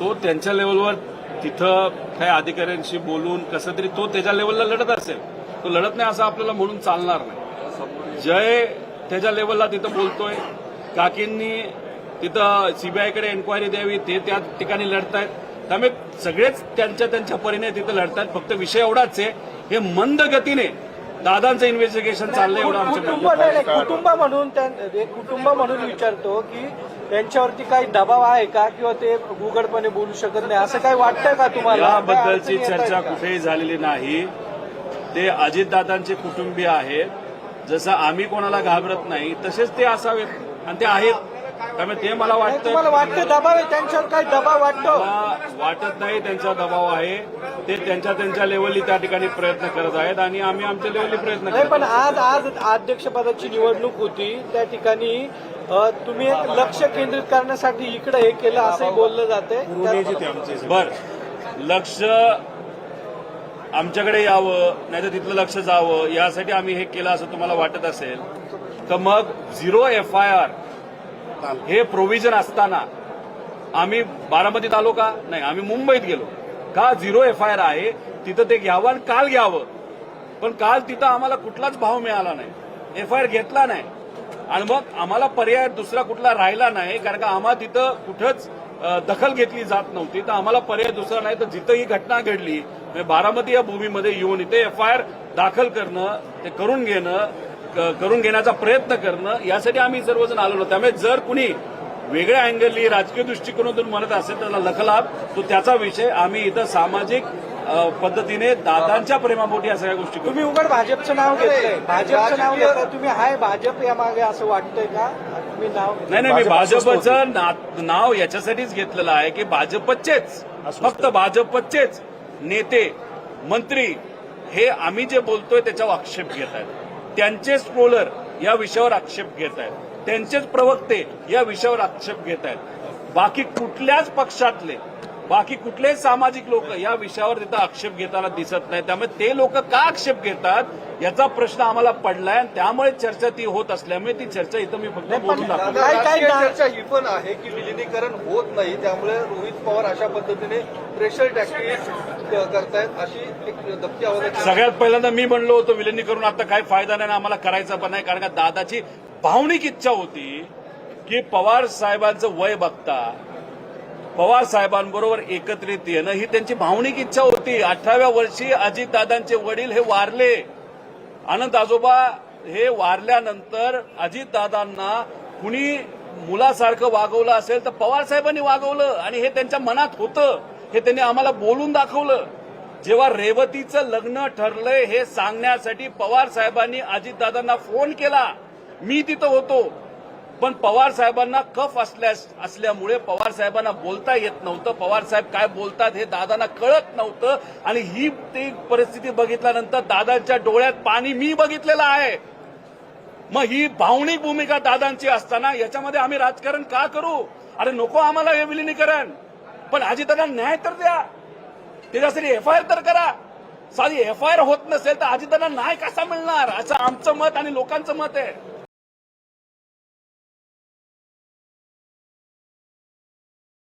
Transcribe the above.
तो त्यांच्या लेवलवर तिथं काही अधिकाऱ्यांशी बोलून कसं तरी तो त्याच्या लेवलला लढत असेल. तो लढत नाही असं आपल्याला म्हणून चालणार नाही. जय त्याच्या लेवलला तिथं बोलतोय. काकींनी तिथं सीबीआयकडे एन्क्वायरी द्यावी ते त्या ठिकाणी लढतायत. त्यामुळे सगळेच त्यांच्या त्यांच्या परीने तिथं लढतायत. फक्त विषय एवढाच आहे, हे मंद गतीने दादांचं इन्व्हेस्टिगेशन चाललंय एवढं आमचं कुटुंब म्हणून विचारतो की त्यांच्यावरती काही दबाव आहे का, किंवा ते उघडपणे बोलू शकत नाही असं काही वाटतंय का तुम्हाला? याबद्दलची चर्चा कुठेही झालेली नाही. ते अजितदादांचे कुटुंबीय आहेत. जसं आम्ही कोणाला घाबरत नाही तसेच ते असावेत आणि ते आहेत. त्यामुळे ते मला वाटतं तुम्हाला वाटतं दबाव आहे त्यांच्यावर, काही दबाव वाटतो? मला वाटत नाही त्यांचा दबाव आहे. ते त्यांच्या त्यांच्या लेवलनी त्या ठिकाणी प्रयत्न करत आहेत आणि आम्ही आमच्या लेवलनी प्रयत्न नाही. करत पण आज अध्यक्षपदाची निवडणूक होती, त्या ठिकाणी तुम्ही एक लक्ष केंद्रित करण्यासाठी इकडे हे केलं असंही बोललं जाते. बर, लक्ष आमच्याकडे यावं नाही तर तिथलं लक्ष जावं यासाठी आम्ही हे केलं असं तुम्हाला वाटत असेल तर मग 0 FIR हे प्रोव्हिजन असताना आम्ही बारामतीत आलो का? नाही, आम्ही मुंबईत गेलो का? 0 FIR आहे तिथं ते घ्यावं आणि काल घ्यावं. पण काल तिथं आम्हाला कुठलाच भाव मिळाला नाही, FIR घेतला नाही आणि मग आम्हाला पर्याय दुसरा कुठला राहिला नाही, कारण का आम्हाला तिथं कुठंच दखल घेतली जात नव्हती. तर आम्हाला पर्याय दुसरा नाही. तर जिथं ही घटना घडली बारामती या भूमीमध्ये येऊन इथे FIR दाखल करणं, ते करून घेण्याचा प्रयत्न करणं यासाठी आम्ही सर्वजण आलो. त्यामुळे जर कुणी वेगळ्या अँगलनी राजकीय दृष्टिकोनातून म्हणत असेल त्याला लखलाभ, तो त्याचा विषय. आम्ही इथं सामाजिक पद्धतीने दादांच्या प्रेमापोटी या सगळ्या गोष्टी करू. तुम्ही उघड भाजपचं नाव घेतलंय, भाजपचं नाव घेतलं, तुम्ही हाय भाजप या मागे असं वाटतंय का? तुम्ही नाव नाही, मी भाजपचं नाव याच्यासाठीच घेतलेलं आहे की भाजपचेच, फक्त भाजपचेच नेते मंत्री हे आम्ही जे बोलतोय त्याच्यावर आक्षेप घेत आहेत. त्यांचेच ट्रोलर या विषयावर आक्षेप घेत आहेत. त्यांचेच प्रवक्ते या विषयावर आक्षेप घेत आहेत. बाकी कुठल्याच पक्षातले, बाकी कुठलेच सामाजिक लोक या विषयावर तिथं आक्षेप घेताना दिसत नाही. त्यामुळे ते लोक का आक्षेप घेतात याचा प्रश्न आम्हाला पडलाय आणि त्यामुळे चर्चा ती होत असल्यामुळे ती चर्चा इथं मी फक्त बोलून दाखवतो. चर्चा ही पण आहे की विलिनीकरण होत नाही, त्यामुळे रोहित पवार अशा पद्धतीने प्रेशर टॅक्टिक्स करतायत अशी एक धक्की आवाज. सगळ्यात पहिल्यांदा मी म्हणलो होतो विलिनीकरण आता काही फायदा नाही, आम्हाला करायचा पण नाही. कारण का दादाची भावनिक इच्छा होती की पवार साहेबांचं वय बघता पवार साहेबांबरोबर एकत्रित येणं ही त्यांची भावनिक इच्छा होती. 18व्या वर्षी अजितदादांचे वडील हे वारले. अनंत आजोबा हे वारल्यानंतर अजितदादांना कुणी मुलासारखं वागवलं असेल तर पवार साहेबांनी वागवलं आणि हे त्यांच्या मनात होतं. हे त्यांनी आम्हाला बोलून दाखवलं. जेव्हा रेवतीचं लग्न ठरलंय हे सांगण्यासाठी पवार साहेबांनी अजितदादांना फोन केला. मी तिथं होतो. पण पवार साहेबांना कफ असल्यामुळे पवार साहेबांना बोलता येत नव्हतं. पवार साहेब काय बोलतात हे दादांना कळत नव्हतं आणि ही ती परिस्थिती बघितल्यानंतर दादांच्या डोळ्यात पाणी मी बघितलेलं आहे. मग ही भावनिक भूमिका दादांची असताना याच्यामध्ये आम्ही राजकारण का करू? अरे नको आम्हाला हे विलिनीकरण, पण अजितदादा न्याय तर द्या, त्याच्यासाठी FIR तर करा. साधी FIR होत नसेल तर अजितदादा न्याय कसा मिळणार असं आमचं मत आणि लोकांचं मत आहे.